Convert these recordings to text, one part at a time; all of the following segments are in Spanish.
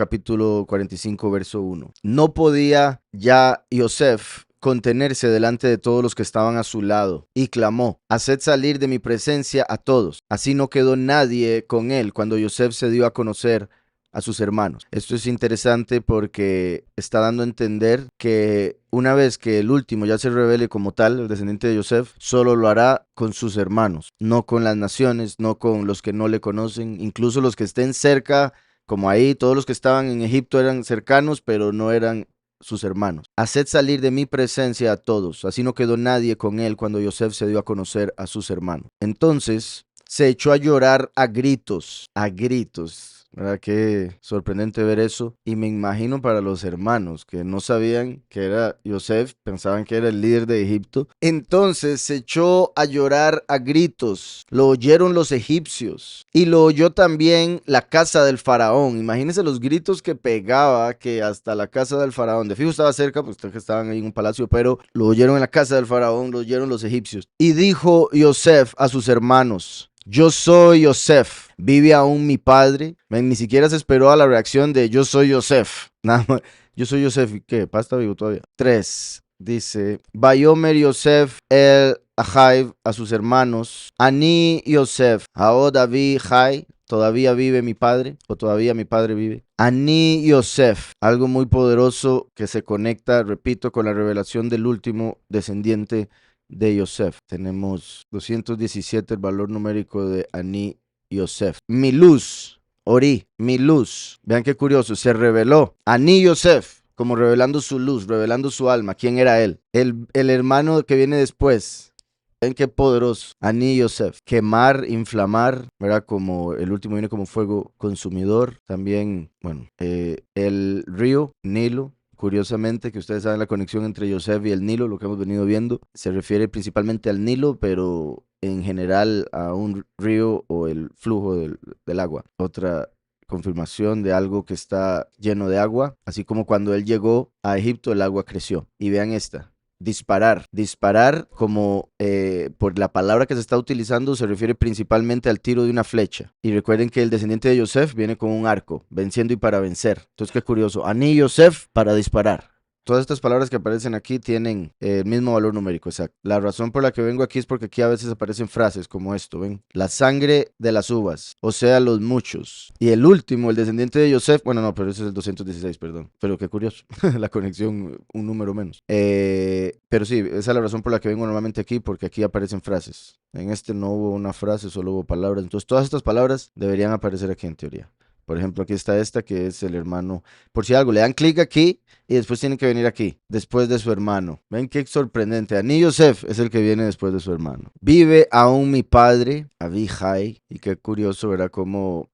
capítulo 45, verso 1. No podía ya Yosef contenerse delante de todos los que estaban a su lado, y clamó: haced salir de mi presencia a todos. Así no quedó nadie con él cuando Yosef se dio a conocer a sus hermanos. Esto es interesante porque está dando a entender que una vez que el último ya se revele como tal, el descendiente de Yosef, solo lo hará con sus hermanos, no con las naciones, no con los que no le conocen, incluso los que estén cerca, como ahí, todos los que estaban en Egipto eran cercanos, pero no eran sus hermanos. Haced salir de mi presencia a todos. Así no quedó nadie con él cuando Yosef se dio a conocer a sus hermanos. Entonces se echó a llorar a gritos, a gritos. ¿Verdad? Qué sorprendente ver eso. Y me imagino para los hermanos que no sabían que era Yosef, pensaban que era el líder de Egipto. Entonces se echó a llorar a gritos. Lo oyeron los egipcios y lo oyó también la casa del faraón. Imagínense los gritos que pegaba, que hasta la casa del faraón. De fijo estaba cerca, pues que estaban ahí en un palacio, pero lo oyeron en la casa del faraón, lo oyeron los egipcios. Y dijo Yosef a sus hermanos: yo soy Yosef, ¿vive aún mi padre? Ni siquiera se esperó a la reacción de yo soy Yosef. Nada más, yo soy Yosef. ¿Y qué? ¿Pasta vivo todavía? 3. Dice: Vayomer Yosef el Ahiv a sus hermanos: Ani Yosef, Hao David Jai, ¿todavía vive mi padre? ¿O todavía mi padre vive? Ani Yosef, algo muy poderoso que se conecta, repito, con la revelación del último descendiente de Yosef. Tenemos 217 el valor numérico de Ani Yosef. Mi luz, Ori, mi luz. Vean qué curioso, se reveló Ani Yosef, como revelando su luz, revelando su alma. ¿Quién era él? El hermano que viene después. Ven qué poderoso. Ani Yosef. Quemar, inflamar, ¿verdad? Como el último viene como fuego consumidor. También, bueno, el río Nilo. Curiosamente, que ustedes saben la conexión entre Yosef y el Nilo, lo que hemos venido viendo, se refiere principalmente al Nilo, pero en general a un río o el flujo del agua. Otra confirmación de algo que está lleno de agua, así como cuando él llegó a Egipto el agua creció. Y vean esta. Disparar. Disparar, como por la palabra que se está utilizando, se refiere principalmente al tiro de una flecha. Y recuerden que el descendiente de Yosef viene con un arco, venciendo y para vencer. Entonces, qué curioso. Ani Yosef, para disparar. Todas estas palabras que aparecen aquí tienen el mismo valor numérico, exacto. La razón por la que vengo aquí es porque aquí a veces aparecen frases como esto, ¿ven? La sangre de las uvas, o sea, los muchos. Y el último, el descendiente de Yosef, bueno, no, pero ese es el 216, perdón. Pero qué curioso, la conexión, un número menos. Pero sí, esa es la razón por la que vengo normalmente aquí, porque aquí aparecen frases. En este no hubo una frase, solo hubo palabras. Entonces, todas estas palabras deberían aparecer aquí en teoría. Por ejemplo, aquí está esta que es el hermano. Por si algo, le dan clic aquí y después tienen que venir aquí, después de su hermano. Ven qué sorprendente. Ani Yosef es el que viene después de su hermano. Vive aún mi padre, Abijai. Y qué curioso, ¿verdad? Como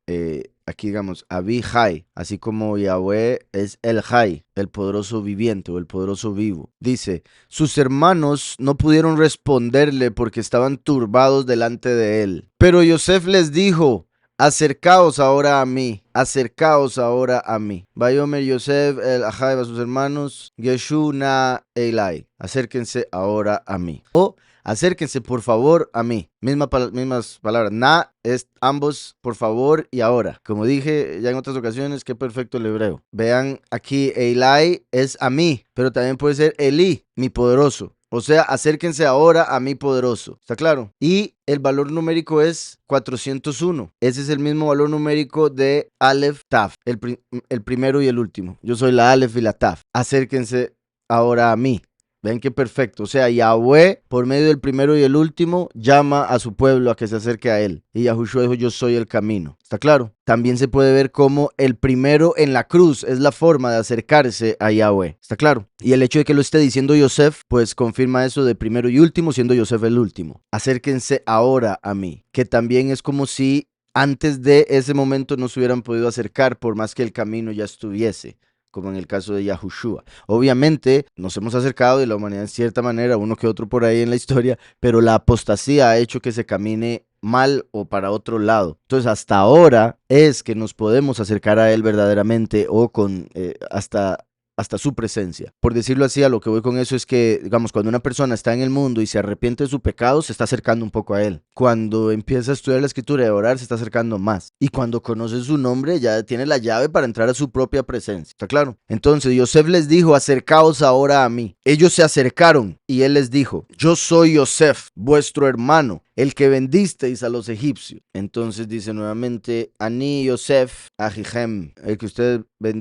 aquí digamos, Abijai, así como Yahweh es el Jai, el poderoso viviente o el poderoso vivo. Dice: sus hermanos no pudieron responderle porque estaban turbados delante de él. Pero Yosef les dijo: acercaos ahora a mí, acercaos ahora a mí. Vayomer Yosef el Ahiv a sus hermanos: Geshu na Elai, acérquense ahora a mí. O acérquense por favor a mí. Mismas palabras. Na es ambos por favor y ahora. Como dije ya en otras ocasiones, qué perfecto el hebreo. Vean aquí, Elai es a mí, pero también puede ser Eli, mi poderoso. O sea, acérquense ahora a mi poderoso. ¿Está claro? Y el valor numérico es 401. Ese es el mismo valor numérico de Aleph Taf, el primero y el último. Yo soy la Aleph y la Taf. Acérquense ahora a mí. Ven qué perfecto. O sea, Yahweh, por medio del primero y el último, llama a su pueblo a que se acerque a él. Y Yahushua dijo: yo soy el camino. ¿Está claro? También se puede ver como el primero en la cruz es la forma de acercarse a Yahweh. ¿Está claro? Y el hecho de que lo esté diciendo Yosef, pues confirma eso de primero y último, siendo Yosef el último. Acérquense ahora a mí. Que también es como si antes de ese momento no se hubieran podido acercar, por más que el camino ya estuviese, como en el caso de Yahushua. Obviamente nos hemos acercado de la humanidad en cierta manera, uno que otro por ahí en la historia, pero la apostasía ha hecho que se camine mal o para otro lado. Entonces hasta ahora es que nos podemos acercar a él verdaderamente o con hasta hasta su presencia. Por decirlo así, a lo que voy con eso es que, digamos, cuando una persona está en el mundo y se arrepiente de su pecado, se está acercando un poco a él. Cuando empieza a estudiar la escritura y a orar, se está acercando más. Y cuando conoce su nombre, ya tiene la llave para entrar a su propia presencia. ¿Está claro? Entonces, Yosef les dijo, acercaos ahora a mí. Ellos se acercaron y él les dijo, yo soy Yosef, vuestro hermano, el que vendisteis a los egipcios. Entonces dice nuevamente, Ani Yosef Ahijem, el que ustedes me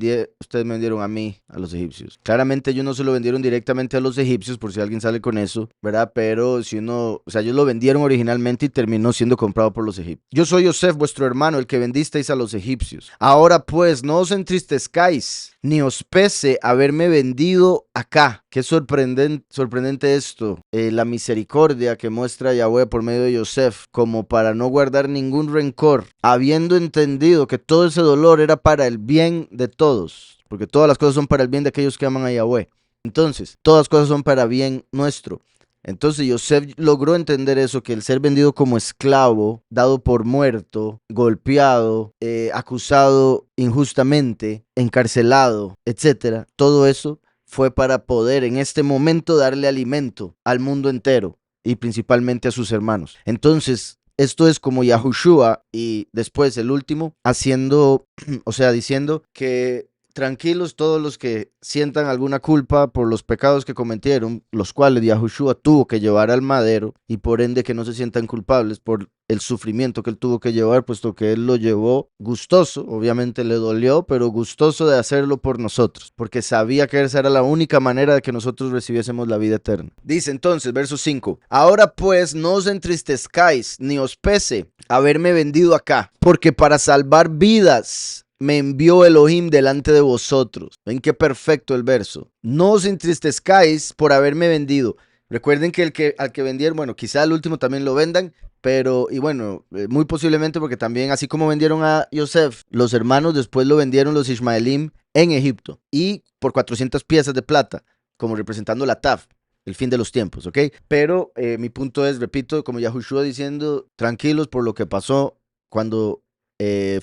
vendieron a mí, a los egipcios. Claramente ellos no se lo vendieron directamente a los egipcios, por si alguien sale con eso, ¿verdad? Pero si uno, o sea, ellos lo vendieron originalmente y terminó siendo comprado por los egipcios. Yo soy Yosef, vuestro hermano, el que vendisteis a los egipcios. Ahora pues, no os entristezcáis, ni os pese haberme vendido acá. Qué sorprendente esto, la misericordia que muestra Yahweh por medio de Yosef, como para no guardar ningún rencor, habiendo entendido que todo ese dolor era para el bien de todos, porque todas las cosas son para el bien de aquellos que aman a Yahweh. Entonces, todas las cosas son para bien nuestro. Entonces Yosef logró entender eso, que el ser vendido como esclavo, dado por muerto, golpeado, acusado injustamente, encarcelado, etcétera, todo eso fue para poder en este momento darle alimento al mundo entero y principalmente a sus hermanos. Entonces, esto es como Yahushua y después el último haciendo, o sea, diciendo que tranquilos todos los que sientan alguna culpa por los pecados que cometieron, los cuales Yahushua tuvo que llevar al madero, y por ende que no se sientan culpables por el sufrimiento que él tuvo que llevar, puesto que él lo llevó gustoso, obviamente le dolió, pero gustoso de hacerlo por nosotros, porque sabía que esa era la única manera de que nosotros recibiésemos la vida eterna. Dice entonces, verso 5, ahora pues no os entristezcáis, ni os pese haberme vendido acá, porque para salvar vidas me envió Elohim delante de vosotros. Ven qué perfecto el verso. No os entristezcáis por haberme vendido. Recuerden que al que vendieron, bueno, quizá al último también lo vendan, pero, y bueno, muy posiblemente porque también, así como vendieron a Yosef, los hermanos después lo vendieron los Ismaelim en Egipto, y por 400 piezas de plata, como representando la Taf, el fin de los tiempos, ¿ok? Pero mi punto es, repito, como Yahushua diciendo, tranquilos por lo que pasó cuando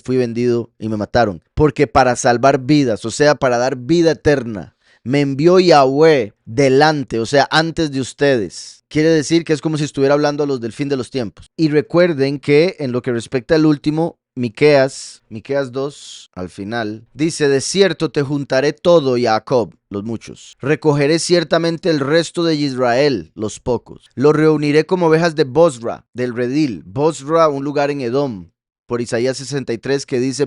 fui vendido y me mataron, porque para salvar vidas, o sea, para dar vida eterna, me envió Yahweh delante, o sea, antes de ustedes. Quiere decir que es como si estuviera hablando a los del fin de los tiempos. Y recuerden que en lo que respecta al último, Miqueas 2, al final, dice, de cierto te juntaré todo, Jacob, los muchos. Recogeré ciertamente el resto de Israel, los pocos. Los reuniré como ovejas de Bosra, del redil. Bosra, un lugar en Edom. Por Isaías 63 que dice,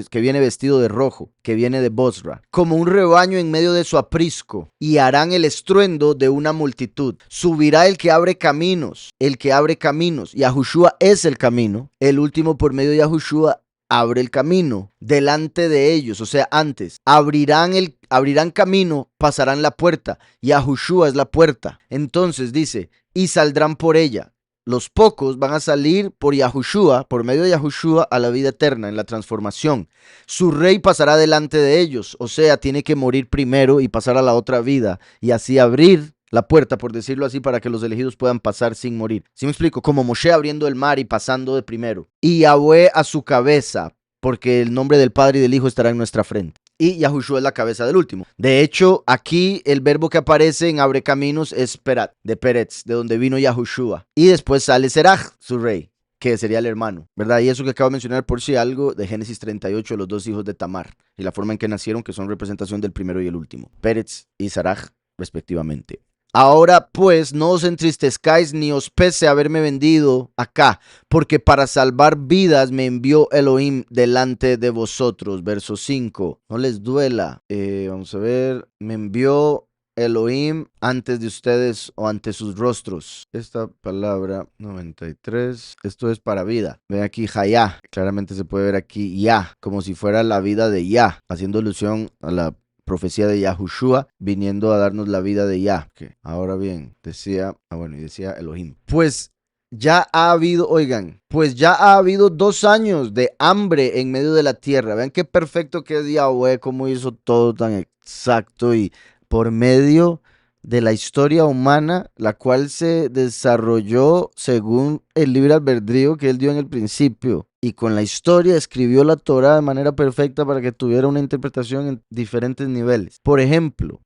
que viene vestido de rojo, que viene de Bosra, como un rebaño en medio de su aprisco, y harán el estruendo de una multitud. Subirá el que abre caminos, Yahushua es el camino, el último por medio de Yahushua abre el camino delante de ellos, o sea, antes. Abrirán camino, pasarán la puerta, Yahushua es la puerta. Entonces dice, y saldrán por ella. Los pocos van a salir por Yahushua, por medio de Yahushua, a la vida eterna, en la transformación. Su rey pasará delante de ellos, o sea, tiene que morir primero y pasar a la otra vida, y así abrir la puerta, por decirlo así, para que los elegidos puedan pasar sin morir. ¿Sí me explico? Como Moshe abriendo el mar y pasando de primero. Y Yahweh a su cabeza, porque el nombre del Padre y del Hijo estará en nuestra frente. Y Yahushua es la cabeza del último. De hecho, aquí el verbo que aparece en abre caminos es Perat, de Peretz, de donde vino Yahushua. Y después sale Seraj, su rey, que sería el hermano, ¿verdad? Y eso que acabo de mencionar por si algo de Génesis 38, los dos hijos de Tamar, y la forma en que nacieron, que son representación del primero y el último, Peretz y Seraj, respectivamente. Ahora pues no os entristezcáis ni os pese haberme vendido acá, porque para salvar vidas me envió Elohim delante de vosotros. Verso 5, no les duela. Vamos a ver, me envió Elohim antes de ustedes o ante sus rostros. Esta palabra 93, esto es para vida. Ven aquí Hayá, claramente se puede ver aquí Ya, como si fuera la vida de Ya, haciendo alusión a la profecía de Yahushua viniendo a darnos la vida de Yah. Okay. Ahora bien, decía Elohim. Pues ya ha habido 2 años de hambre en medio de la tierra. Vean qué perfecto que es Yahweh, cómo hizo todo tan exacto y por medio de la historia humana, la cual se desarrolló según el libre albedrío que él dio en el principio. y con la historia escribió la Torá de manera perfecta para que tuviera una interpretación en diferentes niveles. Por ejemplo,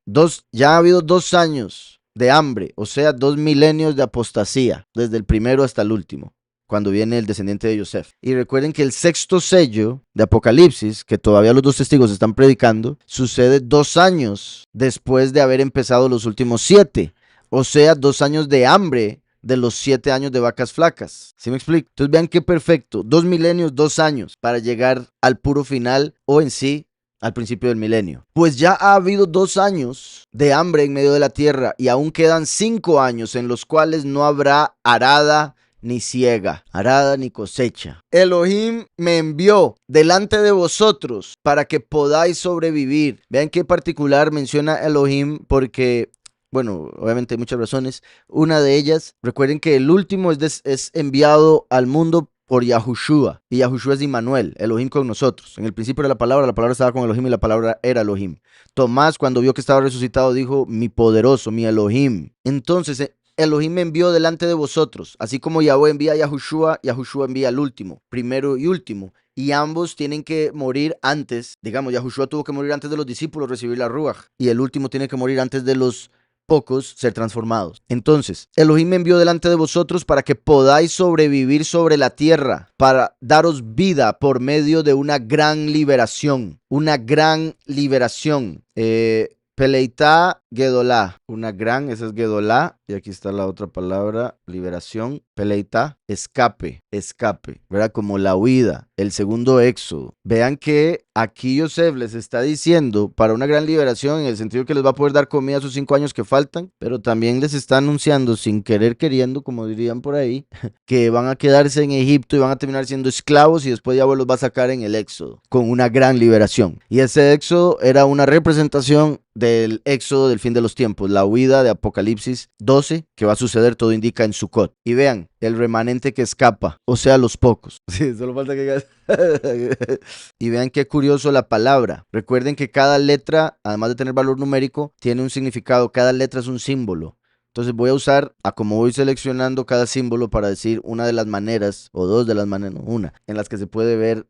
ya ha habido 2 años de hambre, o sea, 2 milenios de apostasía, desde el primero hasta el último, cuando viene el descendiente de Yosef. Y recuerden que el sexto sello de Apocalipsis, que todavía los 2 testigos están predicando, sucede 2 años después de haber empezado los últimos 7. O sea, 2 años de hambre de los 7 años de vacas flacas. ¿Sí me explico? Entonces vean qué perfecto. 2 milenios, 2 años para llegar al puro final o en sí al principio del milenio. Pues ya ha habido 2 años de hambre en medio de la tierra y aún quedan 5 años en los cuales no habrá arada ni siega, arada ni cosecha. Elohim me envió delante de vosotros para que podáis sobrevivir. Vean qué particular menciona Elohim porque, bueno, obviamente hay muchas razones. Una de ellas, recuerden que el último es enviado al mundo por Yahushua, y Yahushua es Immanuel, Elohim con nosotros. En el principio era la palabra estaba con Elohim y la palabra era Elohim. Tomás, cuando vio que estaba resucitado, dijo, mi poderoso, mi Elohim. Entonces, Elohim me envió delante de vosotros, así como Yahweh envía a Yahushua, Yahushua envía al último, primero y último. Y ambos tienen que morir antes, digamos, Yahushua tuvo que morir antes de los discípulos recibir la Ruach, y el último tiene que morir antes de los pocos ser transformados. Entonces, Elohim me envió delante de vosotros para que podáis sobrevivir sobre la tierra, para daros vida por medio de una gran liberación. Una gran liberación. Peleitá Gedolá, esa es Gedolá, y aquí está la otra palabra, liberación. Peleitá, escape, ¿verdad? Como la huida, el segundo éxodo. Vean que aquí Yosef les está diciendo para una gran liberación, en el sentido que les va a poder dar comida a sus 5 años que faltan, pero también les está anunciando, sin querer queriendo, como dirían por ahí, que van a quedarse en Egipto y van a terminar siendo esclavos y después Yahweh los va a sacar en el éxodo, con una gran liberación. Y ese éxodo era una representación del éxodo del fin de los tiempos, la huida de Apocalipsis 12, que va a suceder, todo indica, en Sucot. Y vean, el remanente que escapa, o sea, los pocos. Sí, solo falta que... Y vean qué curioso la palabra. Recuerden que cada letra, además de tener valor numérico, tiene un significado. Cada letra es un símbolo. Entonces voy a usar, como voy seleccionando cada símbolo para decir una de las maneras, o dos de las maneras, no, una, en las que se puede ver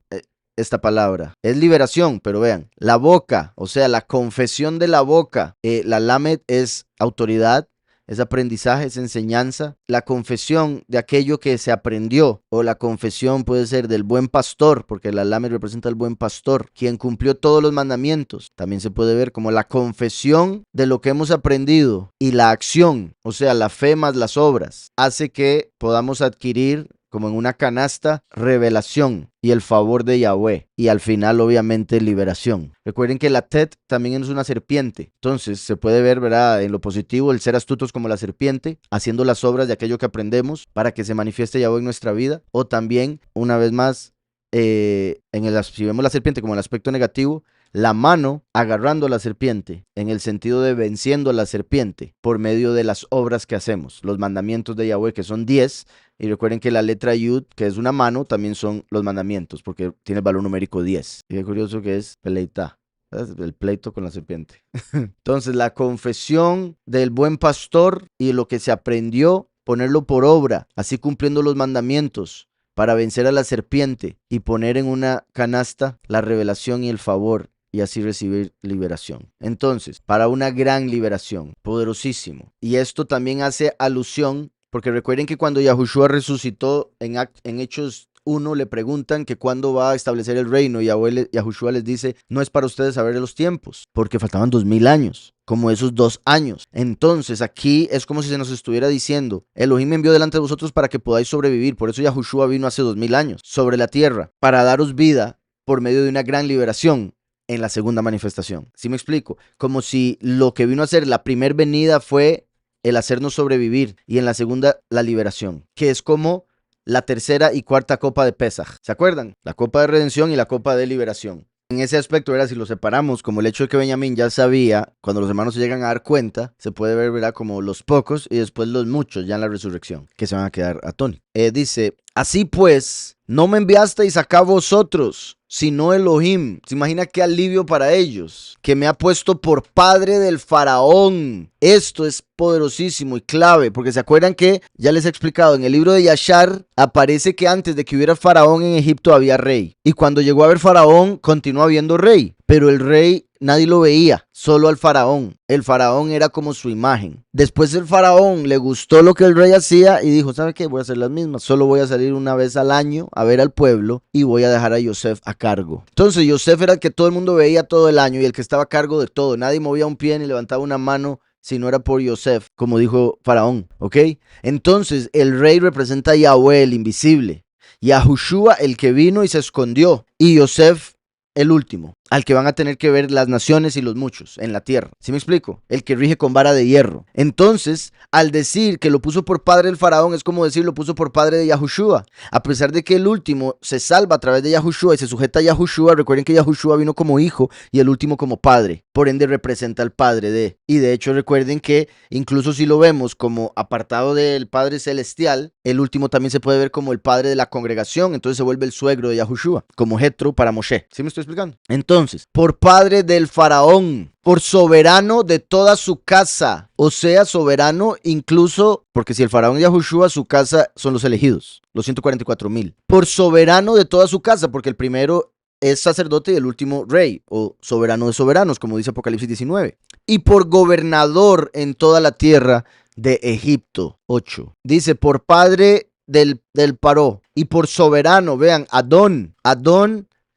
esta palabra. Es liberación, pero vean, la boca, o sea, la confesión de la boca. La lamed es autoridad, es aprendizaje, es enseñanza. La confesión de aquello que se aprendió, o la confesión puede ser del buen pastor, porque la lamed representa al buen pastor, quien cumplió todos los mandamientos. También se puede ver como la confesión de lo que hemos aprendido, y la acción, o sea, la fe más las obras, hace que podamos adquirir, como en una canasta, revelación y el favor de Yahweh. Y al final, obviamente, liberación. Recuerden que la Tet también es una serpiente. Entonces, se puede ver, ¿verdad?, en lo positivo, el ser astutos como la serpiente, haciendo las obras de aquello que aprendemos para que se manifieste Yahweh en nuestra vida. O también, una vez más, si vemos la serpiente como el aspecto negativo, la mano agarrando a la serpiente, en el sentido de venciendo a la serpiente por medio de las obras que hacemos, los mandamientos de Yahweh, que son 10, y recuerden que la letra Yud, que es una mano, también son los mandamientos, porque tiene el valor numérico 10. Y qué curioso que es peleitá, el pleito con la serpiente. Entonces, la confesión del buen pastor y lo que se aprendió, ponerlo por obra, así cumpliendo los mandamientos, para vencer a la serpiente y poner en una canasta la revelación y el favor, y así recibir liberación. Entonces, para una gran liberación, poderosísimo. Y esto también hace alusión, porque recuerden que cuando Yahushua resucitó en Hechos 1, le preguntan que cuándo va a establecer el reino, y Yahushua les dice, no es para ustedes saber de los tiempos, porque faltaban 2000 años, como esos 2 años. Entonces aquí es como si se nos estuviera diciendo, Elohim me envió delante de vosotros para que podáis sobrevivir. Por eso Yahushua vino hace 2000 años sobre la tierra, para daros vida por medio de una gran liberación en la segunda manifestación. ¿Sí me explico? Como si lo que vino a hacer la primer venida fue el hacernos sobrevivir, y en la segunda la liberación, que es como la tercera y cuarta copa de Pesaj. ¿Se acuerdan? La copa de redención y la copa de liberación. En ese aspecto, ¿verdad?, si lo separamos, como el hecho de que Benjamín ya sabía, cuando los hermanos se llegan a dar cuenta, se puede ver, ¿verdad?, como los pocos y después los muchos ya en la resurrección, que se van a quedar atónitos. Dice, así pues, no me enviasteis acá vosotros, sino Elohim. ¿Se imagina qué alivio para ellos? Que me ha puesto por padre del faraón. Esto es poderosísimo y clave, porque se acuerdan que ya les he explicado, en el libro de Yashar aparece que antes de que hubiera faraón en Egipto había rey. Y cuando llegó a haber faraón, continuó habiendo rey. Pero el rey nadie lo veía, solo al faraón. El faraón era como su imagen. Después el faraón le gustó lo que el rey hacía y dijo, ¿sabe qué? Voy a hacer las mismas. Solo voy a salir una vez al año a ver al pueblo y voy a dejar a Yosef a cargo. Entonces Yosef era el que todo el mundo veía todo el año y el que estaba a cargo de todo. Nadie movía un pie ni levantaba una mano si no era por Yosef, como dijo Faraón, ¿ok? Entonces el rey representa a Yahweh, el invisible, y a Yahushua, el que vino y se escondió, y Yosef, el último, al que van a tener que ver las naciones y los muchos en la tierra. ¿Sí me explico? El que rige con vara de hierro. Entonces, al decir que lo puso por padre del faraón, es como decir lo puso por padre de Yahushua. A pesar de que el último se salva a través de Yahushua y se sujeta a Yahushua, recuerden que Yahushua vino como hijo y el último como padre. Por ende, representa al padre de. Y de hecho, recuerden que incluso si lo vemos como apartado del Padre Celestial, el último también se puede ver como el padre de la congregación. Entonces se vuelve el suegro de Yahushua, como Jetro para Moshe. ¿Sí me estoy explicando? Entonces, por padre del faraón, por soberano de toda su casa, o sea, soberano incluso, porque si el faraón es Yahushua, su casa son los elegidos, los 144,000. Por soberano de toda su casa, porque el primero es sacerdote y el último rey, o soberano de soberanos, como dice Apocalipsis 19. Y por gobernador en toda la tierra de Egipto, 8. Dice, por padre del Paró, y por soberano, vean, Adón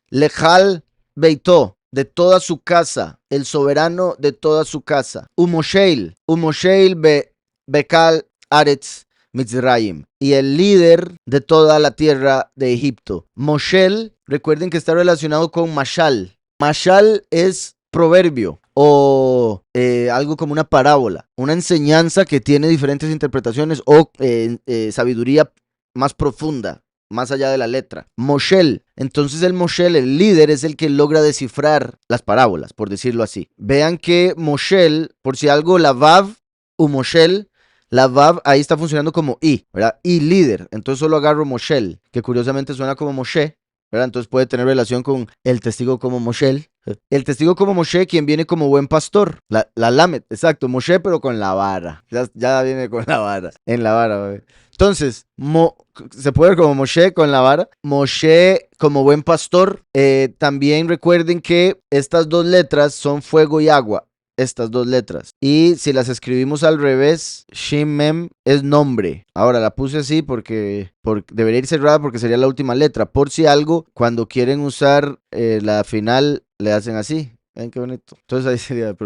Lejal Beitó, de toda su casa, el soberano de toda su casa. Umosheil Bekal Aretz Mitzrayim, y el líder de toda la tierra de Egipto. Moshel, recuerden que está relacionado con Mashal. Mashal es proverbio o algo como una parábola, una enseñanza que tiene diferentes interpretaciones o sabiduría más profunda, más allá de la letra. Moshel. Entonces el Moshel, el líder, es el que logra descifrar las parábolas, por decirlo así. Vean que Moshel, por si algo, la Vav u Moshel, la Vav ahí está funcionando como I, ¿verdad? Y líder. Entonces solo agarro Moshel, que curiosamente suena como Moshe, ¿verdad? Entonces puede tener relación con el testigo como Moshel. El testigo como Moshe, quien viene como buen pastor. La Lamed, exacto, Moshe, pero con la vara. Ya viene con la vara. En la vara, ¿verdad? Entonces, se puede ver como Moshe con la vara. Moshe como buen pastor. También recuerden que estas dos letras son fuego y agua. Estas dos letras. Y si las escribimos al revés, Shin Mem es nombre. Ahora la puse así porque debería ir cerrada porque sería la última letra. Por si algo, cuando quieren usar la final, le hacen así. Ven qué bonito. Entonces ahí sería,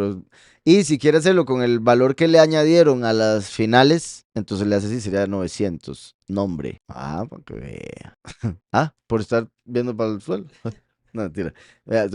y si quiere hacerlo con el valor que le añadieron a las finales, entonces le hace así, sería 900. Nombre. Ah, para que vea. Ah, por estar viendo para el suelo. No, mentira. Vea,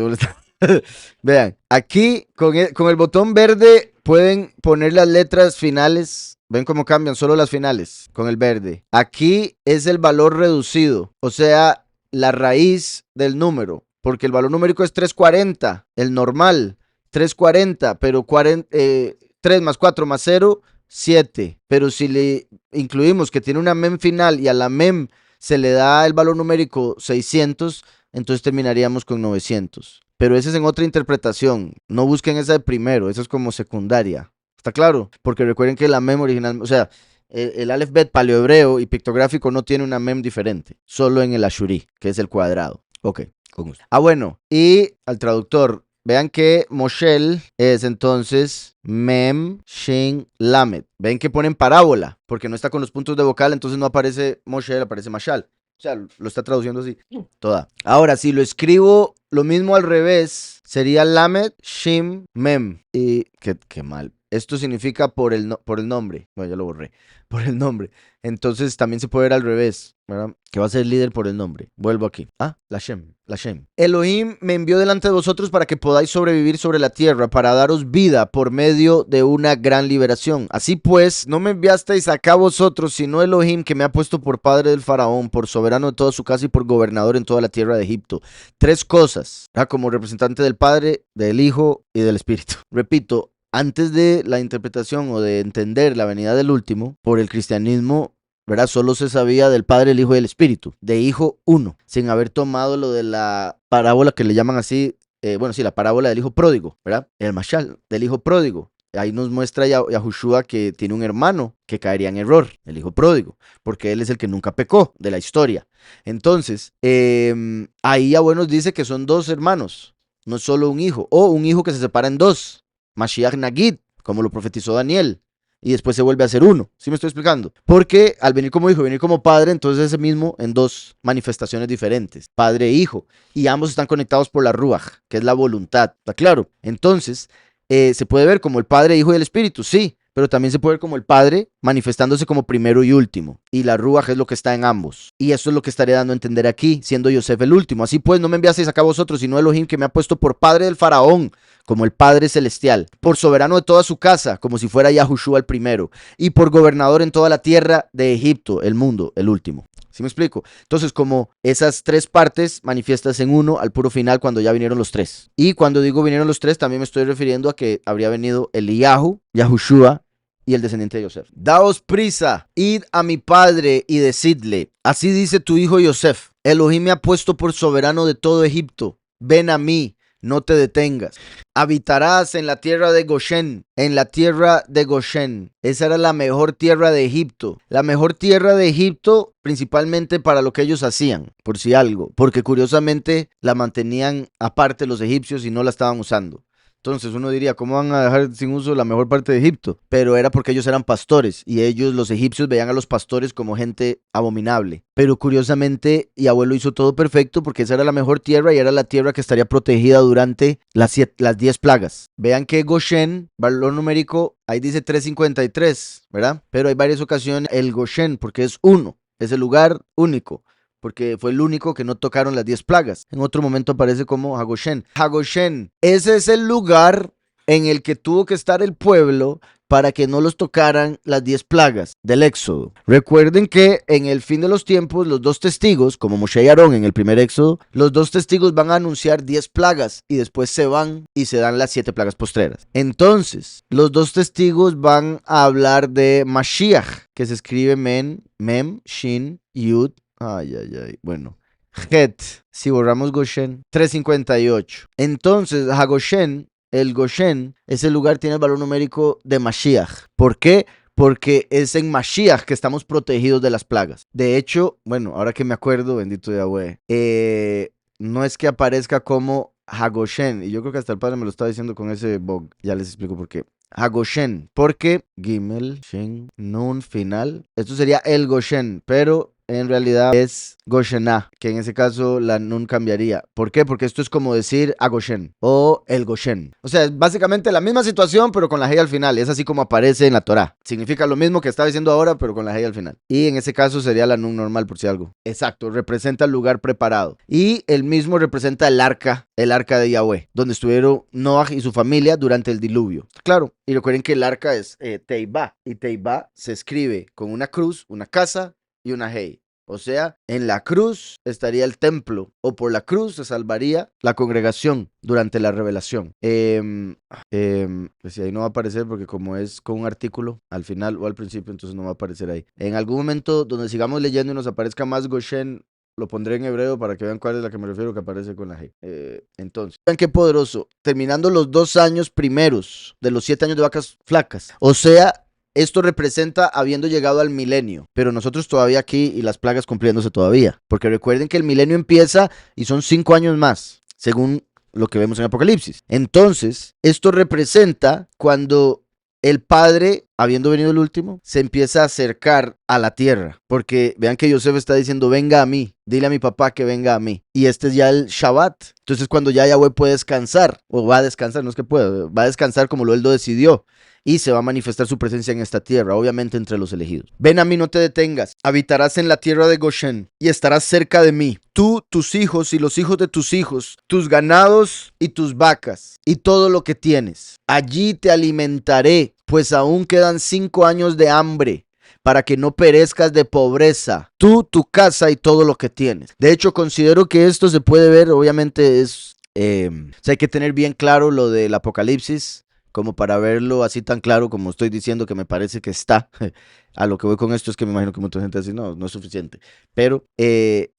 vean, aquí con el botón verde pueden poner las letras finales. Ven cómo cambian, solo las finales con el verde. Aquí es el valor reducido, o sea, la raíz del número, porque el valor numérico es 340, el normal, 340, pero 3 más 4 más 0, 7. Pero si le incluimos que tiene una mem final y a la mem se le da el valor numérico 600, entonces terminaríamos con 900. Pero esa es en otra interpretación. No busquen esa de primero, esa es como secundaria. ¿Está claro? Porque recuerden que la mem original, o sea, el Aleph Bet paleohebreo y pictográfico no tiene una mem diferente, solo en el Ashuri, que es el cuadrado. Ok, con gusto. Ah, bueno, y al traductor, vean que Moshel es entonces Mem, Shin, Lamed. Ven que ponen parábola, porque no está con los puntos de vocal, entonces no aparece Moshel, aparece Mashal. O sea, lo está traduciendo así, toda. Ahora, si lo escribo lo mismo al revés, sería Lamed, Shim, Mem. Y qué mal. Esto significa por el nombre. Bueno, ya lo borré. Por el nombre. Entonces también se puede ver al revés, ¿verdad? Que va a ser líder por el nombre. Vuelvo aquí. Ah, Lashem. Elohim me envió delante de vosotros para que podáis sobrevivir sobre la tierra, para daros vida por medio de una gran liberación. Así pues, no me enviasteis acá vosotros, sino Elohim, que me ha puesto por padre del faraón, por soberano de toda su casa y por gobernador en toda la tierra de Egipto. 3 cosas, ¿verdad? Como representante del Padre, del Hijo y del Espíritu. Repito, antes de la interpretación o de entender la venida del último, por el cristianismo ¿verdad? Solo se sabía del Padre, el Hijo y el Espíritu, de Hijo uno, sin haber tomado lo de la parábola que le llaman así, bueno, sí, la parábola del Hijo pródigo, ¿verdad? El mashal del Hijo pródigo. Ahí nos muestra Yahushua que tiene un hermano que caería en error, el hijo pródigo, porque él es el que nunca pecó de la historia. Entonces, ahí Yahweh nos dice que son dos hermanos, no solo un hijo, o un hijo que se separa en dos, Mashiach Nagid, como lo profetizó Daniel, y después se vuelve a ser uno. ¿Sí me estoy explicando? Porque al venir como hijo, venir como padre, entonces ese mismo en dos manifestaciones diferentes, padre e hijo, y ambos están conectados por la Ruach, que es la voluntad, ¿está claro? Entonces, se puede ver como el Padre, Hijo y el Espíritu, sí, pero también se puede ver como el Padre manifestándose como primero y último, y la Ruach es lo que está en ambos, y eso es lo que estaré dando a entender aquí, siendo Yosef el último. Así pues, no me enviasteis acá vosotros, sino Elohim, que me ha puesto por Padre del Faraón, como el Padre Celestial, por soberano de toda su casa, como si fuera Yahushua el primero, y por gobernador en toda la tierra de Egipto, el mundo, el último. ¿Sí me explico? Entonces, como esas tres partes manifiestas en uno al puro final cuando ya vinieron los tres. Y cuando digo vinieron los tres, también me estoy refiriendo a que habría venido Eliyahu, Yahushua y el descendiente de Yosef. Daos prisa, id a mi padre y decidle, así dice tu hijo Yosef, Elohim me ha puesto por soberano de todo Egipto, ven a mí, no te detengas. Habitarás en la tierra de Goshen, en la tierra de Goshen. Esa era la mejor tierra de Egipto. La mejor tierra de Egipto principalmente para lo que ellos hacían, por si algo, porque curiosamente la mantenían aparte los egipcios y no la estaban usando. Entonces uno diría, ¿cómo van a dejar sin uso la mejor parte de Egipto? Pero era porque ellos eran pastores y ellos, los egipcios, veían a los pastores como gente abominable. Pero curiosamente, Yahweh lo hizo todo perfecto porque esa era la mejor tierra y era la tierra que estaría protegida durante las 10 plagas. Vean que Goshen, valor numérico, ahí dice 353, ¿verdad? Pero hay varias ocasiones el Goshen porque es uno, es el lugar único, porque fue el único que no tocaron las 10 plagas. En otro momento aparece como Hagoshen. Hagoshen, ese es el lugar en el que tuvo que estar el pueblo para que no los tocaran las 10 plagas del Éxodo. Recuerden que en el fin de los tiempos, los dos testigos, como Moshe y Aarón en el primer Éxodo, los dos testigos van a anunciar 10 plagas y después se van y se dan las 7 plagas postreras. Entonces, los dos testigos van a hablar de Mashiach, que se escribe Mem, Shin, Yud. Bueno, Het, si borramos Goshen, 358. Entonces, Hagoshen, el Goshen, ese lugar tiene el valor numérico de Mashiach. ¿Por qué? Porque es en Mashiach que estamos protegidos de las plagas. De hecho, bueno, ahora que me acuerdo, bendito Yahweh, no es que aparezca como Hagoshen, y yo creo que hasta el padre me lo estaba diciendo con ese bug, ya les explico por qué. Hagoshen, porque Gimel, Shin, Nun, final, esto sería el Goshen, pero en realidad es Goshenah, que en ese caso la Nun cambiaría. ¿Por qué? Porque esto es como decir Agoshen o el Goshen. O sea, es básicamente la misma situación, pero con la Hey al final. Es así como aparece en la Torá. Significa lo mismo que estaba diciendo ahora, pero con la Hey al final. Y en ese caso sería la Nun normal, por si algo. Exacto, representa el lugar preparado. Y el mismo representa el arca de Yahweh, donde estuvieron Noah y su familia durante el diluvio. Claro, y recuerden que el arca es Teibá, y Teibá se escribe con una cruz, una casa y una Hey. O sea, en la cruz estaría el templo, o por la cruz se salvaría la congregación durante la revelación. Pues sí, ahí no va a aparecer porque como es con un artículo al final o al principio, entonces no va a aparecer ahí. En algún momento donde sigamos leyendo y nos aparezca más Goshen, lo pondré en hebreo para que vean cuál es la que me refiero que aparece con la G. Entonces, vean qué poderoso. Terminando los 2 años primeros de los 7 años de vacas flacas. O sea, esto representa habiendo llegado al milenio, pero nosotros todavía aquí y las plagas cumpliéndose todavía. Porque recuerden que el milenio empieza y son 5 años más, según lo que vemos en Apocalipsis. Entonces, esto representa cuando el Padre, habiendo venido el último, se empieza a acercar a la tierra. Porque vean que Yosef está diciendo, venga a mí, dile a mi papá que venga a mí. Y este es ya el Shabbat. Entonces cuando ya Yahweh puede descansar, o va a descansar, no es que pueda, va a descansar como él lo decidió. Y se va a manifestar su presencia en esta tierra, obviamente entre los elegidos. Ven a mí, no te detengas. Habitarás en la tierra de Goshen y estarás cerca de mí. Tú, tus hijos y los hijos de tus hijos, tus ganados y tus vacas y todo lo que tienes. Allí te alimentaré, pues aún quedan 5 años de hambre, para que no perezcas de pobreza, tú, tu casa y todo lo que tienes. De hecho, considero que esto se puede ver, obviamente es... hay que tener bien claro lo del Apocalipsis, como para verlo así tan claro como estoy diciendo que me parece que está. A lo que voy con esto es que me imagino que mucha gente dice, no, no es suficiente. Pero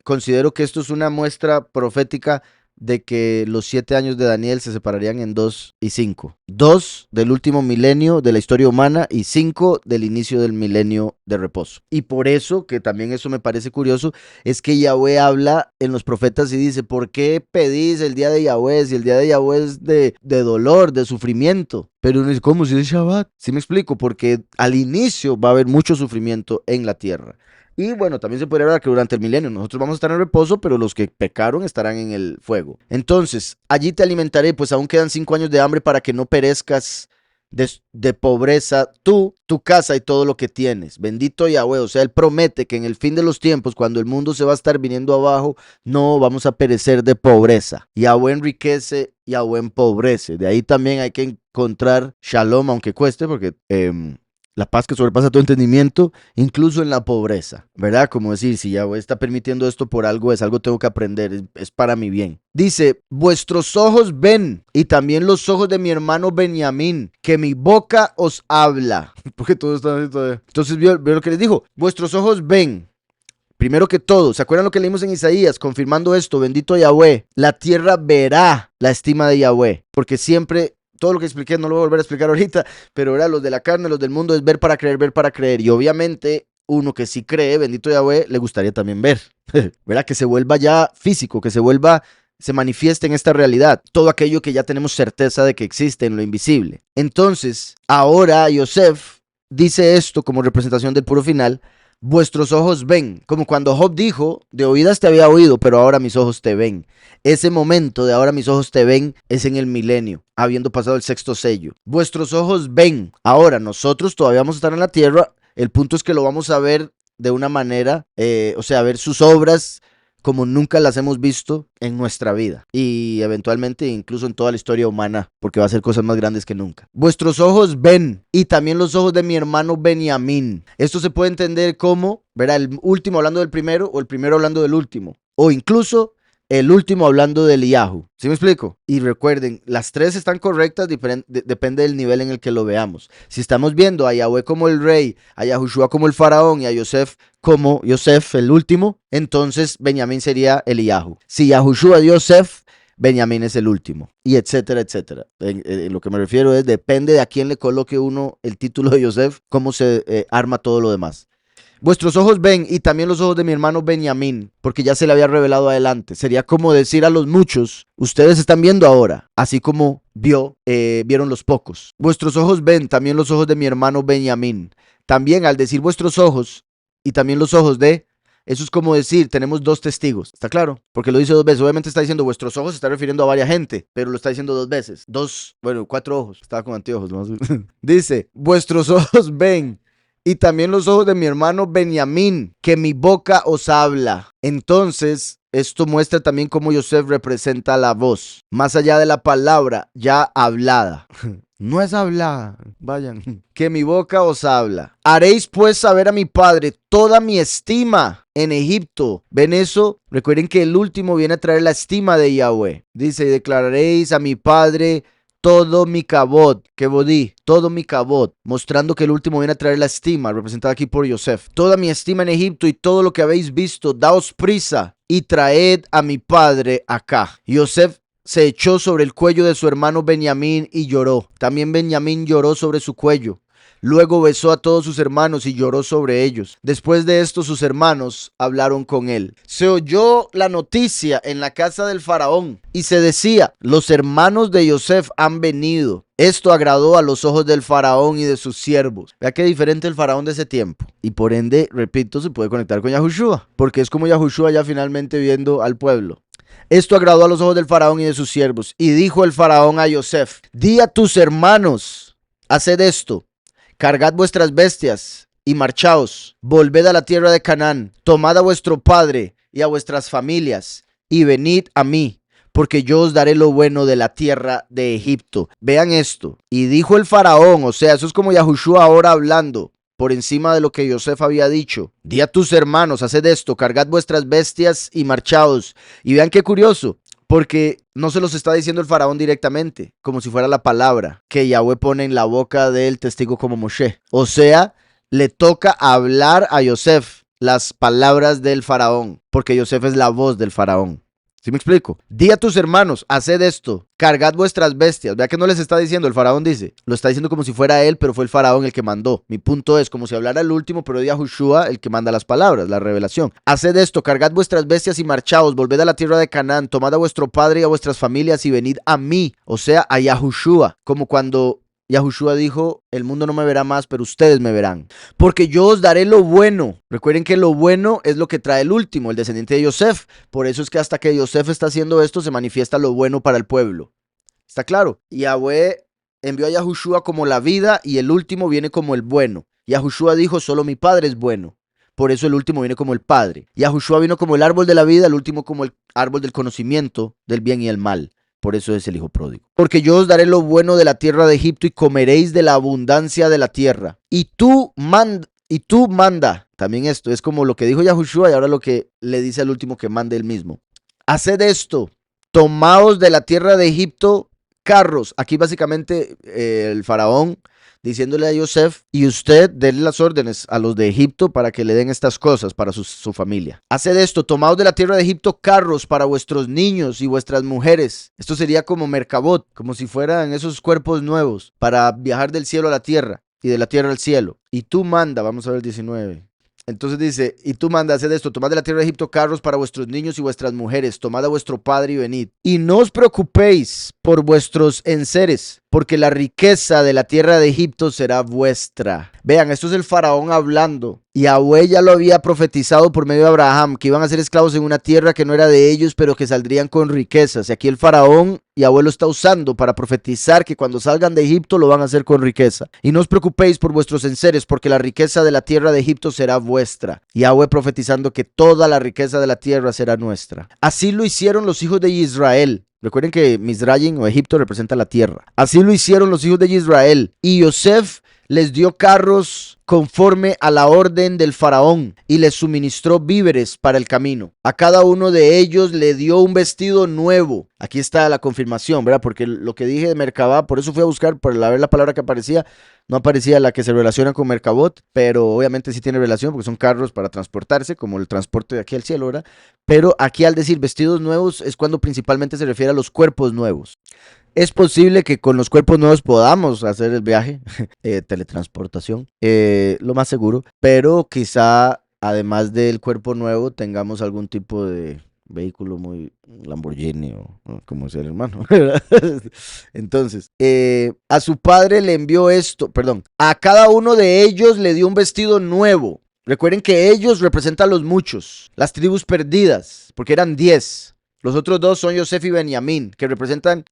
considero que esto es una muestra profética de que los 7 años de Daniel se separarían en 2 y 5. 2 del último milenio de la historia humana y 5 del inicio del milenio de reposo. Y por eso, que también eso me parece curioso, es que Yahweh habla en los profetas y dice, ¿por qué pedís el día de Yahweh si el día de Yahweh es de dolor, de sufrimiento? Pero uno dice, ¿cómo si es Shabbat? ¿Sí me explico? Porque al inicio va a haber mucho sufrimiento en la tierra. Y bueno, también se podría hablar que durante el milenio nosotros vamos a estar en reposo, pero los que pecaron estarán en el fuego. Entonces, allí te alimentaré, pues aún quedan 5 años de hambre para que no perezcas de pobreza tú, tu casa y todo lo que tienes. Bendito Yahweh, o sea, Él promete que en el fin de los tiempos, cuando el mundo se va a estar viniendo abajo, no vamos a perecer de pobreza. Yahweh enriquece, Yahweh empobrece. De ahí también hay que encontrar shalom, aunque cueste, porque la paz que sobrepasa todo entendimiento, incluso en la pobreza, ¿verdad? Como decir, si Yahweh está permitiendo esto por algo, es algo que tengo que aprender, es para mi bien. Dice, vuestros ojos ven, y también los ojos de mi hermano Benjamín, que mi boca os habla. Porque todo está así todavía. Entonces, vio lo que les dijo, vuestros ojos ven. Primero que todo, ¿se acuerdan lo que leímos en Isaías? Confirmando esto, bendito Yahweh, la tierra verá la estima de Yahweh, porque siempre... Todo lo que expliqué no lo voy a volver a explicar ahorita, pero era los de la carne, los del mundo, es ver para creer, ver para creer. Y obviamente uno que sí cree, bendito Yahweh, le gustaría también ver, ¿verdad? Que se vuelva ya físico, que se manifieste en esta realidad. Todo aquello que ya tenemos certeza de que existe en lo invisible. Entonces, ahora Yosef dice esto como representación del puro final. Vuestros ojos ven, como cuando Job dijo, de oídas te había oído, pero ahora mis ojos te ven. Ese momento de ahora mis ojos te ven es en el milenio, habiendo pasado el 6º sello. Vuestros ojos ven. Ahora nosotros todavía vamos a estar en la tierra. El punto es que lo vamos a ver de una manera, o sea, ver sus obras como nunca las hemos visto en nuestra vida y eventualmente incluso en toda la historia humana, porque va a ser cosas más grandes que nunca. Vuestros ojos ven, y también los ojos de mi hermano Benjamín. Esto se puede entender como, ¿verdad? El último hablando del primero, o el primero hablando del último, o incluso el último hablando de Eliyahu. ¿Sí me explico? Y recuerden, las tres están correctas, depende del nivel en el que lo veamos. Si estamos viendo a Yahweh como el rey, a Yahushua como el faraón y a Yosef como Yosef, el último, entonces Benjamín sería Eliyahu. Si Yahushua es Yosef, Benjamín es el último, y etcétera, etcétera. Lo que me refiero es, depende de a quién le coloque uno el título de Yosef, cómo se arma todo lo demás. Vuestros ojos ven, y también los ojos de mi hermano Benjamín, porque ya se le había revelado adelante. Sería como decir a los muchos, ustedes están viendo ahora, así como vieron los pocos. Vuestros ojos ven, también los ojos de mi hermano Benjamín. También al decir vuestros ojos, y también los ojos de... Eso es como decir, tenemos 2 testigos, ¿está claro? Porque lo dice 2 veces. Obviamente está diciendo vuestros ojos, se está refiriendo a varias gente, pero lo está diciendo 2 veces. 4 ojos. Estaba con anteojos, ¿no? Dice, vuestros ojos ven, y también los ojos de mi hermano Benjamín, que mi boca os habla. Entonces, esto muestra también cómo Yosef representa la voz, más allá de la palabra ya hablada. No es hablada, vayan. Que mi boca os habla. Haréis pues saber a mi padre toda mi estima en Egipto. ¿Ven eso? Recuerden que el último viene a traer la estima de Yahweh. Dice, y declararéis a mi padre todo mi cabot, que bodí, todo mi cabot, mostrando que el último viene a traer la estima, representada aquí por Yosef. Toda mi estima en Egipto y todo lo que habéis visto, daos prisa y traed a mi padre acá. Yosef se echó sobre el cuello de su hermano Benjamín y lloró. También Benjamín lloró sobre su cuello. Luego besó a todos sus hermanos y lloró sobre ellos. Después de esto, sus hermanos hablaron con él. Se oyó la noticia en la casa del faraón y se decía, los hermanos de Yosef han venido. Esto agradó a los ojos del faraón y de sus siervos. Vea qué diferente el faraón de ese tiempo. Y por ende, repito, se puede conectar con Yahushua, porque es como Yahushua ya finalmente viendo al pueblo. Esto agradó a los ojos del faraón y de sus siervos. Y dijo el faraón a Yosef, di a tus hermanos, haced esto. Cargad vuestras bestias y marchaos, volved a la tierra de Canaán, tomad a vuestro padre y a vuestras familias, y venid a mí, porque yo os daré lo bueno de la tierra de Egipto. Vean esto. Y dijo el faraón, o sea, eso es como Yahushua ahora hablando, por encima de lo que Yosef había dicho. Di a tus hermanos, haced esto, cargad vuestras bestias y marchaos. Y vean qué curioso, Porque no se los está diciendo el faraón directamente, como si fuera la palabra que Yahweh pone en la boca del testigo como Moshe. O sea, le toca hablar a Yosef las palabras del faraón, porque Yosef es la voz del faraón. ¿Sí me explico? Di a tus hermanos, haced esto, cargad vuestras bestias. Vea que no les está diciendo, el faraón dice, lo está diciendo como si fuera él, pero fue el faraón el que mandó. Mi punto es, como si hablara el último, pero di a Joshua el que manda las palabras, la revelación. Haced esto, cargad vuestras bestias y marchaos, volved a la tierra de Canaán, tomad a vuestro padre y a vuestras familias y venid a mí, o sea, a Yahushua, como cuando Yahushua dijo, el mundo no me verá más, pero ustedes me verán. Porque yo os daré lo bueno. Recuerden que lo bueno es lo que trae el último, el descendiente de Yosef. Por eso es que hasta que Yosef está haciendo esto, se manifiesta lo bueno para el pueblo. ¿Está claro? Yahweh envió a Yahushua como la vida y el último viene como el bueno. Yahushua dijo, solo mi padre es bueno. Por eso el último viene como el padre. Yahushua vino como el árbol de la vida, el último como el árbol del conocimiento del bien y el mal. Por eso es el hijo pródigo. Porque yo os daré lo bueno de la tierra de Egipto y comeréis de la abundancia de la tierra. Y tú manda. También esto es como lo que dijo Yahushua y ahora lo que le dice al último que mande él mismo. Haced esto. Tomaos de la tierra de Egipto carros. Aquí básicamente el faraón diciéndole a Yosef, y usted denle las órdenes a los de Egipto para que le den estas cosas para su familia. Haced esto, tomaos de la tierra de Egipto carros para vuestros niños y vuestras mujeres. Esto sería como Merkabot, como si fueran esos cuerpos nuevos para viajar del cielo a la tierra y de la tierra al cielo. Y tú manda, vamos a ver el 19. Entonces dice, y tú manda hacer esto, tomad de la tierra de Egipto carros para vuestros niños y vuestras mujeres, tomad a vuestro padre y venid. Y no os preocupéis por vuestros enseres, porque la riqueza de la tierra de Egipto será vuestra. Vean, esto es el faraón hablando. Y Yahweh ya lo había profetizado por medio de Abraham, que iban a ser esclavos en una tierra que no era de ellos, pero que saldrían con riquezas. Y aquí el faraón, Yahweh lo está usando para profetizar que cuando salgan de Egipto lo van a hacer con riqueza. Y no os preocupéis por vuestros enseres, porque la riqueza de la tierra de Egipto será vuestra. Yahweh profetizando que toda la riqueza de la tierra será nuestra. Así lo hicieron los hijos de Israel. Recuerden que Mizraim o Egipto representa la tierra. Así lo hicieron los hijos de Israel. Y Yosef les dio carros conforme a la orden del faraón y les suministró víveres para el camino. A cada uno de ellos le dio un vestido nuevo. Aquí está la confirmación, ¿verdad? Porque lo que dije de Merkabah, por eso fui a buscar para ver la palabra que aparecía. No aparecía la que se relaciona con Merkabot, pero obviamente sí tiene relación porque son carros para transportarse, como el transporte de aquí al cielo, ¿verdad? Pero aquí al decir vestidos nuevos es cuando principalmente se refiere a los cuerpos nuevos. Es posible que con los cuerpos nuevos podamos hacer el viaje, teletransportación, lo más seguro, pero quizá además del cuerpo nuevo tengamos algún tipo de vehículo muy Lamborghini o como sea el hermano. Entonces, a su padre le envió esto, perdón, a cada uno de ellos le dio un vestido nuevo. Recuerden que ellos representan a los muchos, las tribus perdidas, porque eran 10. Los otros dos son Yosef y Benjamín, que representan,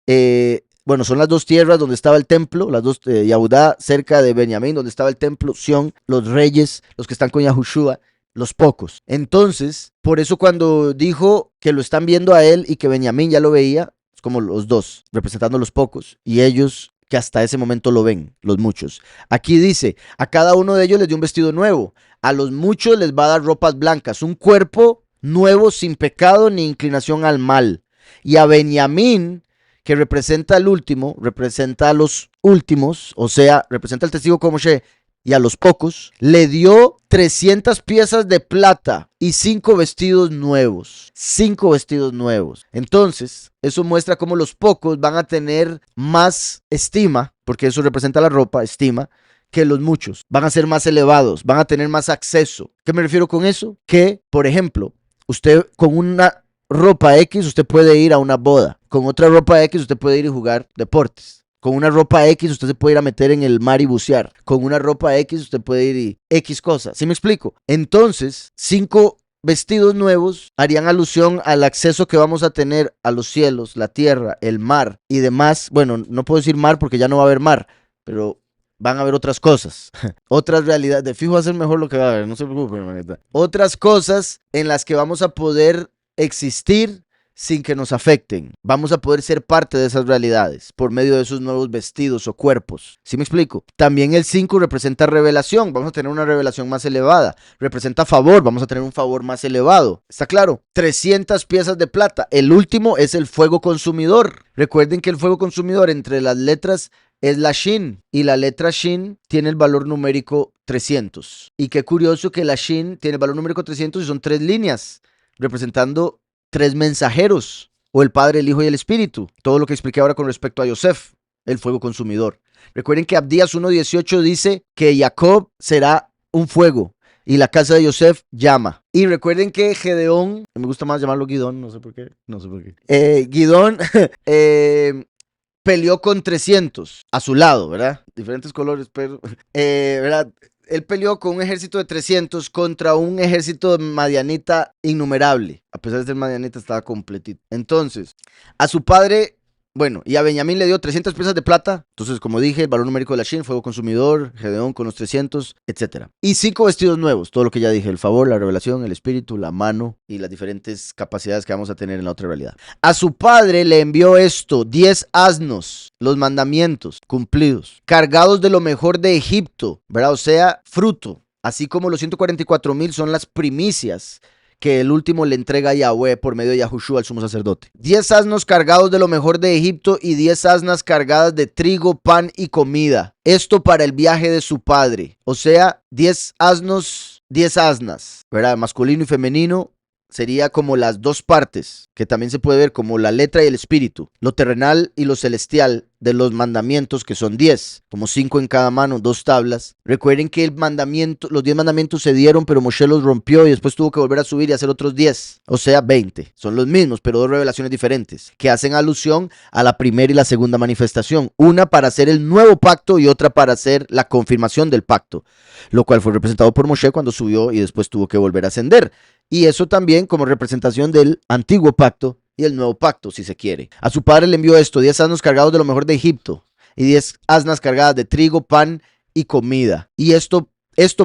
bueno, son las dos tierras donde estaba el templo, las dos, Yahudá cerca de Benjamín, donde estaba el templo, Sión, los reyes, los que están con Yahushua, los pocos. Entonces, por eso cuando dijo que lo están viendo a él y que Benjamín ya lo veía, es como los dos, representando a los pocos, y ellos que hasta ese momento lo ven, los muchos. Aquí dice, a cada uno de ellos les dio un vestido nuevo, a los muchos les va a dar ropas blancas, un cuerpo nuevo sin pecado ni inclinación al mal. Y a Benjamín, que representa al último, representa a los últimos, o sea, representa al testigo como Moshe, y a los pocos, le dio 300 piezas de plata y 5 vestidos nuevos. 5 vestidos nuevos. Entonces, eso muestra cómo los pocos van a tener más estima, porque eso representa la ropa, estima, que los muchos. Van a ser más elevados, van a tener más acceso. ¿Qué me refiero con eso? Que, por ejemplo, usted con una ropa X, usted puede ir a una boda. Con otra ropa X, usted puede ir y jugar deportes. Con una ropa X, usted se puede ir a meter en el mar y bucear. Con una ropa X, usted puede ir y X cosas. ¿Sí me explico? Entonces, 5 vestidos nuevos harían alusión al acceso que vamos a tener a los cielos, la tierra, el mar y demás. Bueno, no puedo decir mar porque ya no va a haber mar, pero van a haber otras cosas, otras realidades. De fijo va a ser mejor lo que va a haber, no se preocupen, hermanita. Otras cosas en las que vamos a poder existir sin que nos afecten. Vamos a poder ser parte de esas realidades por medio de esos nuevos vestidos o cuerpos. ¿Sí me explico? También el 5 representa revelación. Vamos a tener una revelación más elevada. Representa favor. Vamos a tener un favor más elevado. ¿Está claro? 300 piezas de plata. El último es el fuego consumidor. Recuerden que el fuego consumidor entre las letras es la Shin, y la letra Shin tiene el valor numérico 300. Y qué curioso que la Shin tiene el valor numérico 300 y son 3 líneas, representando 3 mensajeros, o el Padre, el Hijo y el Espíritu. Todo lo que expliqué ahora con respecto a Yosef, el fuego consumidor. Recuerden que Abdías 1:18 dice que Jacob será un fuego y la casa de Yosef llama. Y recuerden que Gedeón, me gusta más llamarlo Gidón, no sé por qué. Gidón peleó con 300 a su lado, ¿verdad? Diferentes colores, pero, ¿verdad? Él peleó con un ejército de 300 contra un ejército madianita innumerable. A pesar de ser madianita, estaba completito. Entonces, a su padre, bueno, y a Benjamín le dio 300 piezas de plata. Entonces, como dije, el valor numérico de la Shin, fuego consumidor, Gedeón con los 300, etc. Y 5 vestidos nuevos, todo lo que ya dije, el favor, la revelación, el espíritu, la mano y las diferentes capacidades que vamos a tener en la otra realidad. A su padre le envió esto, 10 asnos, los mandamientos cumplidos, cargados de lo mejor de Egipto, ¿verdad? O sea, fruto, así como los 144,000 son las primicias que el último le entrega a Yahweh por medio de Yahushua al sumo sacerdote. 10 asnos cargados de lo mejor de Egipto y 10 asnas cargadas de trigo, pan y comida. Esto para el viaje de su padre. O sea, 10 asnos, 10 asnas, ¿verdad? Masculino y femenino. Sería como las dos partes, que también se puede ver como la letra y el espíritu, lo terrenal y lo celestial de los mandamientos, que son 10, como 5 en cada mano, 2 tablas. Recuerden que los 10 mandamientos se dieron, pero Moshe los rompió y después tuvo que volver a subir y hacer otros 10, o sea 20. Son los mismos, pero 2 revelaciones diferentes, que hacen alusión a la primera y la segunda manifestación, una para hacer el nuevo pacto y otra para hacer la confirmación del pacto, lo cual fue representado por Moshe cuando subió y después tuvo que volver a ascender. Y eso también como representación del antiguo pacto y el nuevo pacto, si se quiere. A su padre le envió esto, 10 asnos cargados de lo mejor de Egipto y 10 asnas cargadas de trigo, pan y comida. Y esto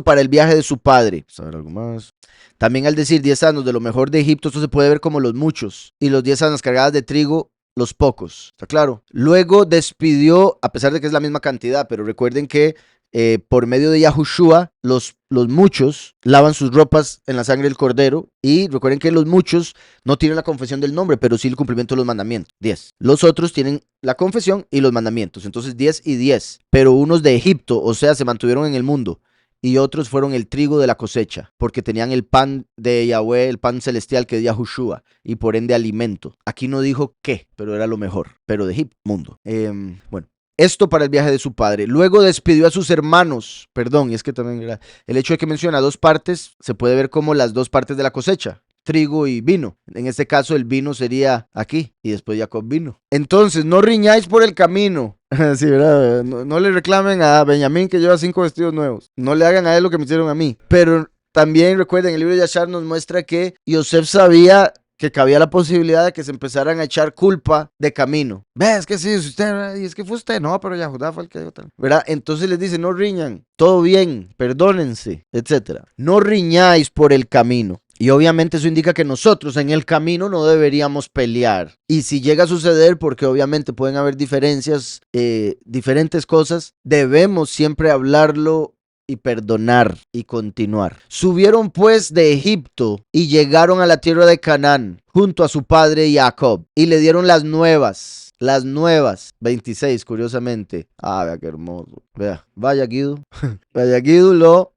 para el viaje de su padre. Vamos a ver algo más. También al decir 10 asnos de lo mejor de Egipto, esto se puede ver como los muchos. Y los 10 asnas cargadas de trigo, los pocos. ¿Está claro? Luego despidió, a pesar de que es la misma cantidad, pero recuerden que por medio de Yahushua, los muchos lavan sus ropas en la sangre del cordero. Y recuerden que los muchos no tienen la confesión del nombre, pero sí el cumplimiento de los mandamientos. 10. Los otros tienen la confesión y los mandamientos. Entonces 10 y 10. Pero unos de Egipto, o sea, se mantuvieron en el mundo. Y otros fueron el trigo de la cosecha, porque tenían el pan de Yahweh, el pan celestial que es Yahushua, y por ende alimento. Aquí no dijo qué, pero era lo mejor. Pero de Egipto, mundo. Bueno. Esto para el viaje de su padre. Luego despidió a sus hermanos. Perdón, y es que también el hecho de que menciona 2 partes se puede ver como las 2 partes de la cosecha. Trigo y vino. En este caso el vino sería aquí y después Jacob vino. Entonces, no riñáis por el camino. Sí, ¿verdad? No le reclamen a Benjamín que lleva 5 vestidos nuevos. No le hagan a él lo que me hicieron a mí. Pero también recuerden, el libro de Yashar nos muestra que Yosef sabía que cabía la posibilidad de que se empezaran a echar culpa de camino. ¿Ves que sí? Usted, y es que fue usted, no, pero Yahudá fue el que dijo tal. ¿Verdad? Entonces les dice, no riñan, todo bien, perdónense, etc. No riñáis por el camino. Y obviamente eso indica que nosotros en el camino no deberíamos pelear. Y si llega a suceder, porque obviamente pueden haber diferencias, diferentes cosas, debemos siempre hablarlo y perdonar y continuar. Subieron pues de Egipto y llegaron a la tierra de Canaán junto a su padre Jacob y le dieron las nuevas. 26, curiosamente. Ah, vea qué hermoso. Vea, vaya Guido. Vaya Guido lo...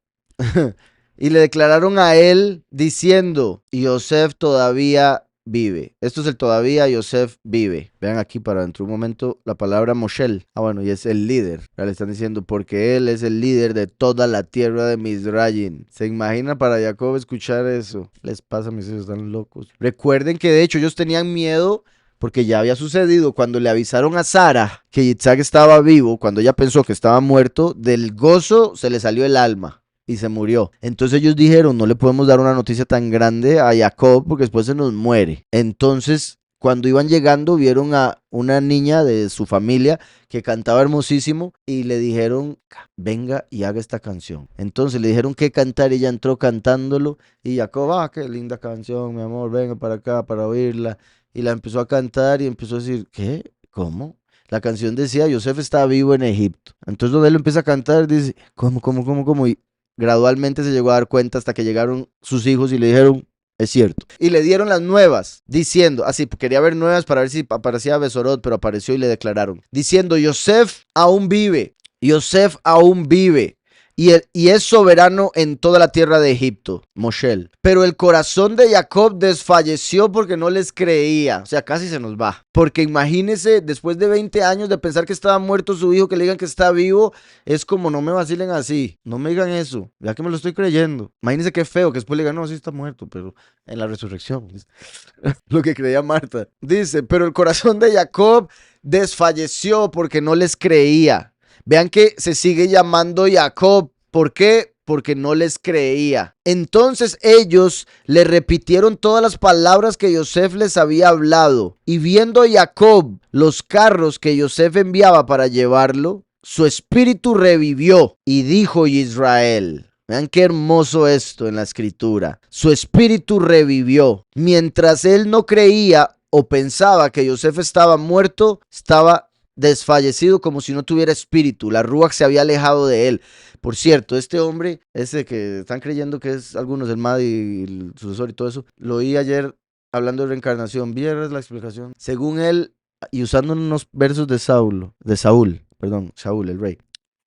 Y le declararon a él diciendo, Yosef todavía vive. Esto es el todavía, Yosef vive. Vean aquí para dentro de un momento la palabra Moshel. Ah, bueno, y es el líder. Ya le están diciendo, porque él es el líder de toda la tierra de Mizraim. ¿Se imagina para Jacob escuchar eso? Les pasa, mis hijos están locos. Recuerden que de hecho ellos tenían miedo porque ya había sucedido cuando le avisaron a Sara que Yitzhak estaba vivo, cuando ella pensó que estaba muerto, del gozo se le salió el alma y se murió. Entonces ellos dijeron, no le podemos dar una noticia tan grande a Jacob porque después se nos muere. Entonces, cuando iban llegando, vieron a una niña de su familia que cantaba hermosísimo y le dijeron, venga y haga esta canción. Entonces le dijeron que cantar y ella entró cantándolo y Jacob, qué linda canción, mi amor, venga para acá para oírla. y la empezó a cantar y empezó a decir, ¿qué? ¿Cómo? La canción decía, Yosef está vivo en Egipto. Entonces donde él empieza a cantar, dice, ¿cómo? Y gradualmente se llegó a dar cuenta hasta que llegaron sus hijos y le dijeron, es cierto. Y le dieron las nuevas, diciendo, así, quería ver nuevas para ver si aparecía Besorot, pero apareció y le declararon, diciendo, Yosef aún vive, Yosef aún vive. Y es soberano en toda la tierra de Egipto, Moshel. Pero el corazón de Jacob desfalleció porque no les creía. O sea, casi se nos va. Porque imagínense, después de 20 años de pensar que estaba muerto su hijo, que le digan que está vivo, es como no me vacilen así. No me digan eso, ya que me lo estoy creyendo. Imagínense qué feo que después le digan, no, sí está muerto, pero en la resurrección. Lo que creía Marta. Dice, pero el corazón de Jacob desfalleció porque no les creía. Vean que se sigue llamando Jacob. ¿Por qué? Porque no les creía. Entonces ellos le repitieron todas las palabras que Yosef les había hablado. Y viendo Jacob los carros que Yosef enviaba para llevarlo, su espíritu revivió. Y dijo Israel. Vean qué hermoso esto en la escritura. Su espíritu revivió. Mientras él no creía o pensaba que Yosef estaba muerto, estaba desfallecido como si no tuviera espíritu. La Ruach se había alejado de él. Por cierto, este hombre, ese que están creyendo que es algunos el Mahdi y el sucesor y todo eso, lo oí ayer hablando de reencarnación. ¿Vieron la explicación? Según él, y usando unos versos de Saúl, Saúl, el rey,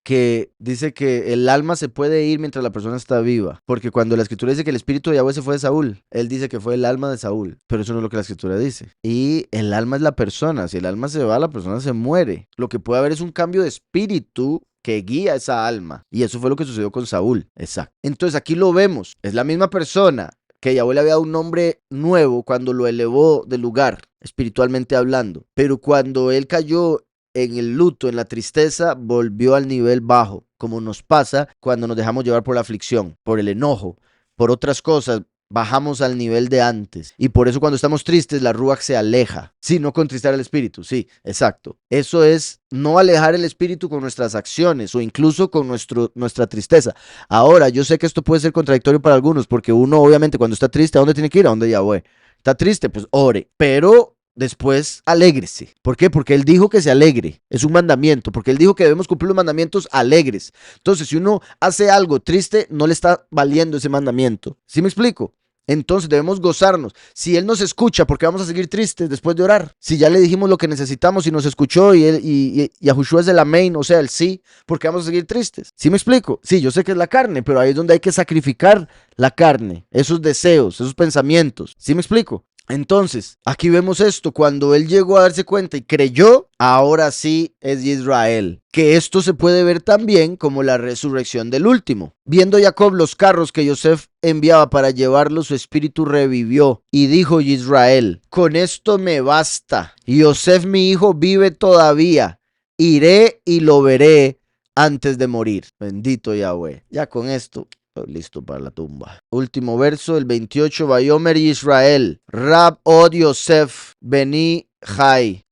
que dice que el alma se puede ir mientras la persona está viva. Porque cuando la escritura dice que el espíritu de Yahweh se fue de Saúl, él dice que fue el alma de Saúl. Pero eso no es lo que la escritura dice. Y el alma es la persona. Si el alma se va, la persona se muere. Lo que puede haber es un cambio de espíritu que guía esa alma. Y eso fue lo que sucedió con Saúl. Exacto. Entonces aquí lo vemos. Es la misma persona que Yahweh le había dado un nombre nuevo cuando lo elevó del lugar, espiritualmente hablando. Pero cuando él cayó en el luto, en la tristeza, volvió al nivel bajo, como nos pasa cuando nos dejamos llevar por la aflicción, por el enojo, por otras cosas, bajamos al nivel de antes. Y por eso cuando estamos tristes, la Ruach se aleja. Sí, no contristar el espíritu, sí, exacto. Eso es no alejar el espíritu con nuestras acciones o incluso con nuestra tristeza. Ahora, yo sé que esto puede ser contradictorio para algunos, porque uno obviamente cuando está triste, ¿a dónde tiene que ir? ¿A dónde Yahweh? ¿Está triste? Pues ore, pero después, alégrese. ¿Por qué? Porque él dijo que se alegre. Es un mandamiento. Porque él dijo que debemos cumplir los mandamientos alegres. Entonces, si uno hace algo triste, no le está valiendo ese mandamiento. ¿Sí me explico? Entonces debemos gozarnos. Si él nos escucha, ¿por qué vamos a seguir tristes después de orar? Si ya le dijimos lo que necesitamos y nos escuchó y Yahushua es el amén, o sea, el sí, ¿por qué vamos a seguir tristes? ¿Sí me explico? Sí, yo sé que es la carne, pero ahí es donde hay que sacrificar la carne, esos deseos, esos pensamientos. ¿Sí me explico? Entonces, aquí vemos esto, cuando él llegó a darse cuenta y creyó, ahora sí es Israel. Que esto se puede ver también como la resurrección del último. Viendo Jacob los carros que Yosef enviaba para llevarlos, su espíritu revivió y dijo Israel, con esto me basta. Yosef mi hijo vive todavía. Iré y lo veré antes de morir. Bendito Yahweh. Ya con esto listo para la tumba. Último verso, el 28. Vayomer Israel, Rab od Yosef, Beni Jai.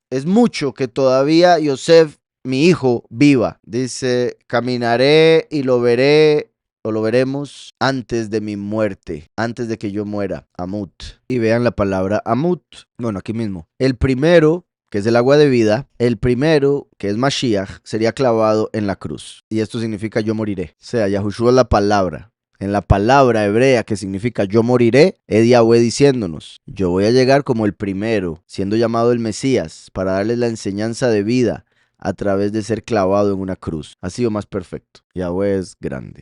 Es mucho que todavía Yosef, mi hijo, viva. Dice, caminaré y lo veré, o lo veremos antes de mi muerte, antes de que yo muera. Amut. Y vean la palabra Amut. Bueno, aquí mismo. El primero, que es el agua de vida, el primero, que es Mashiach, sería clavado en la cruz. Y esto significa yo moriré. O sea, Yahushua es la palabra. En la palabra hebrea que significa yo moriré, es Yahweh diciéndonos, yo voy a llegar como el primero, siendo llamado el Mesías, para darles la enseñanza de vida a través de ser clavado en una cruz. Ha sido más perfecto. Yahweh es grande.